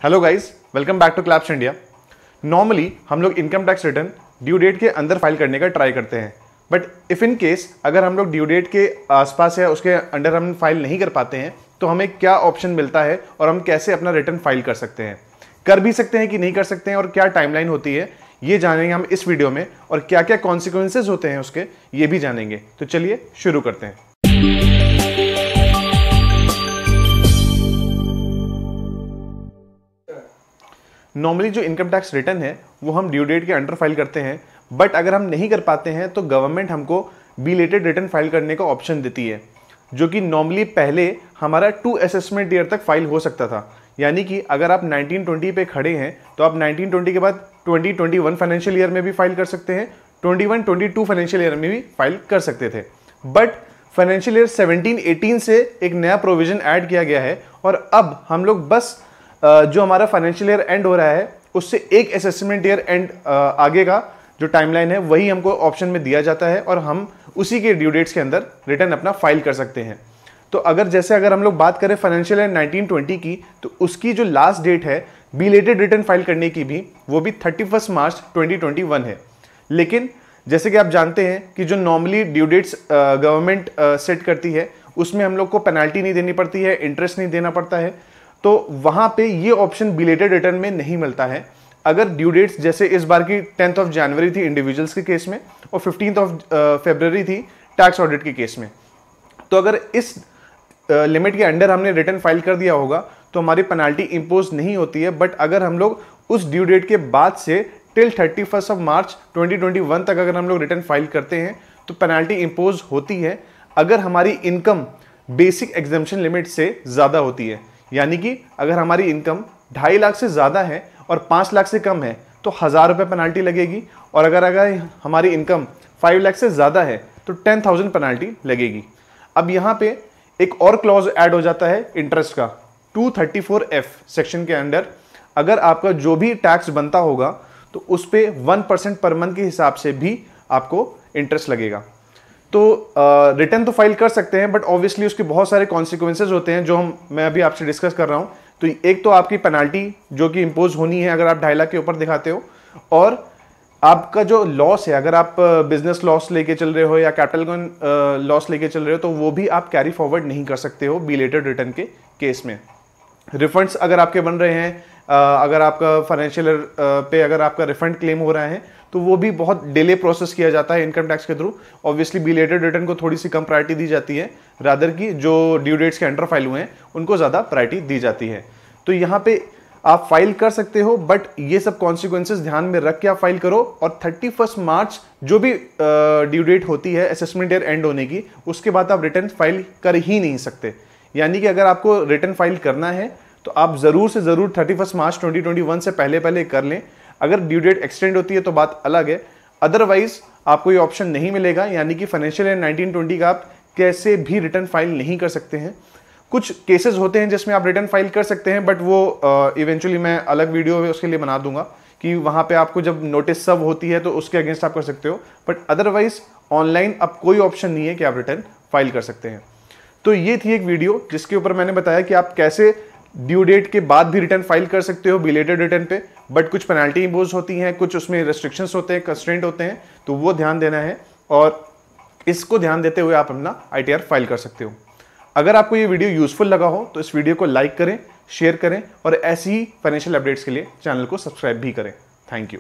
Hello guys, welcome back to claps India. Normally हम लोग income tax return due date के अंदर file करने का ट्राई करते हैं, बट इफ़ इन केस अगर हम लोग ड्यू डेट के आसपास या उसके अंडर हम फाइल नहीं कर पाते हैं तो हमें क्या ऑप्शन मिलता है और हम कैसे अपना रिटर्न फाइल कर सकते हैं, कर भी सकते हैं कि नहीं कर सकते हैं और क्या टाइमलाइन होती है, ये जानेंगे हम इस वीडियो में। और क्या क्या कॉन्सिक्वेंसेज होते हैं उसके, ये भी जानेंगे। तो चलिए शुरू करते हैं। नॉर्मली जो इनकम टैक्स रिटर्न है वो हम ड्यू डेट के अंडर फाइल करते हैं, बट अगर हम नहीं कर पाते हैं तो गवर्नमेंट हमको बिलेटेड रिटर्न फाइल करने का ऑप्शन देती है, जो कि नॉर्मली पहले हमारा 2 असेसमेंट ईयर तक फाइल हो सकता था। यानी कि अगर आप 1920 पे खड़े हैं तो आप 1920 के बाद 2021 फाइनेंशियल ईयर में भी फाइल कर सकते हैं, 21-22 फाइनेंशियल ईयर में भी फाइल कर सकते थे। बट फाइनेंशियल ईयर 17-18 से एक नया प्रोविजन ऐड किया गया है और अब हम लोग बस जो हमारा फाइनेंशियल ईयर एंड हो रहा है उससे एक असेसमेंट ईयर एंड आगे का जो टाइमलाइन है वही हमको ऑप्शन में दिया जाता है और हम उसी के ड्यू डेट्स के अंदर रिटर्न अपना फाइल कर सकते हैं। तो अगर हम लोग बात करें फाइनेंशियल ईयर 1920 की, तो उसकी जो लास्ट डेट है बिलेटेड रिटर्न फाइल करने की भी, वो भी 31 मार्च 2021 है। लेकिन जैसे कि आप जानते हैं कि जो normally due dates government set करती है उसमें हम लोग को पेनाल्टी नहीं देनी पड़ती है, इंटरेस्ट नहीं देना पड़ता है, तो वहां पे ये ऑप्शन बिलेटेड रिटर्न में नहीं मिलता है। अगर ड्यू डेट्स जैसे इस बार की 10th ऑफ जनवरी थी इंडिविजुअल्स के केस में और 15th ऑफ फरवरी थी टैक्स ऑडिट के केस में, तो अगर इस लिमिट के अंडर हमने रिटर्न फाइल कर दिया होगा तो हमारी पेनाल्टी इंपोज नहीं होती है। बट अगर हम लोग उस ड्यू डेट के बाद से टिल 31 ऑफ मार्च 2021 तक अगर हम लोग रिटर्न फाइल करते हैं तो पेनाल्टी इंपोज होती है अगर हमारी इनकम बेसिक एग्जम्पशन लिमिट से ज़्यादा होती है। यानी कि अगर हमारी इनकम 2.5 लाख से ज़्यादा है और 5 लाख से कम है तो 1000 रुपये पेनाल्टी लगेगी, और अगर हमारी इनकम 5 लाख से ज़्यादा है तो 10,000 पेनाल्टी लगेगी। अब यहाँ पे एक और क्लॉज ऐड हो जाता है इंटरेस्ट का, 234F सेक्शन के अंडर अगर आपका जो भी टैक्स बनता होगा तो उस पर 1% पर मंथ के हिसाब से भी आपको इंटरेस्ट लगेगा। तो रिटर्न तो फाइल कर सकते हैं, बट ऑब्वियसली उसके बहुत सारे कॉन्सिक्वेंसेज होते हैं जो मैं अभी आपसे डिस्कस कर रहा हूं। तो एक तो आपकी पेनाल्टी जो कि इंपोज होनी है अगर आप 2.5 लाख के ऊपर दिखाते हो, और आपका जो लॉस है अगर आप बिजनेस लॉस लेके चल रहे हो या कैपिटल लॉस लेके चल रहे हो तो वो भी आप कैरी फॉरवर्ड नहीं कर सकते हो बिलेटेड रिटर्न के केस में। रिफंड्स अगर आपके बन रहे हैं, अगर आपका फाइनेंशियल पे अगर आपका रिफंड क्लेम हो रहा है तो वो भी बहुत डिले प्रोसेस किया जाता है इनकम टैक्स के थ्रू। ऑब्वियसली बिलेटेड रिटर्न को थोड़ी सी कम प्रायोरिटी दी जाती है, रादर की जो ड्यू डेट्स के अंडर फाइल हुए हैं उनको ज़्यादा प्रायोरिटी दी जाती है। तो यहाँ पे आप फाइल कर सकते हो, बट ये सब कॉन्सिक्वेंसेज ध्यान में रख के आप फाइल करो। और 31 मार्च जो भी ड्यू डेट होती है असेसमेंट ईयर एंड होने की, उसके बाद आप रिटर्न फाइल कर ही नहीं सकते। यानी कि अगर आपको रिटर्न फाइल करना है तो आप ज़रूर से ज़रूर 31 मार्च 2021 से पहले कर लें। अगर ड्यू डेट एक्सटेंड होती है तो बात अलग है, अदरवाइज आपको ये ऑप्शन नहीं मिलेगा। यानी कि फाइनेंशियल ईयर 1920 का आप कैसे भी रिटर्न फाइल नहीं कर सकते हैं। कुछ केसेस होते हैं जिसमें आप रिटर्न फाइल कर सकते हैं, बट वो इवेंचुअली मैं अलग वीडियो उसके लिए बना दूंगा कि वहाँ पे आपको जब नोटिस सर्व होती है तो उसके अगेंस्ट आप कर सकते हो। बट अदरवाइज ऑनलाइन अब कोई ऑप्शन नहीं है कि आप रिटर्न फाइल कर सकते हैं। तो ये थी एक वीडियो जिसके ऊपर मैंने बताया कि आप कैसे ड्यू डेट के बाद भी रिटर्न फाइल कर सकते हो बिलेटेड रिटर्न पे, बट कुछ पेनाल्टी इंपोज होती हैं, कुछ उसमें रेस्ट्रिक्शंस होते हैं, कंस्ट्रेंट होते हैं, तो वो ध्यान देना है और इसको ध्यान देते हुए आप अपना ITR फाइल कर सकते हो। अगर आपको ये वीडियो यूजफुल लगा हो तो इस वीडियो को लाइक करें, शेयर करें और ऐसी ही फाइनेंशियल अपडेट्स के लिए चैनल को सब्सक्राइब भी करें। Thank you.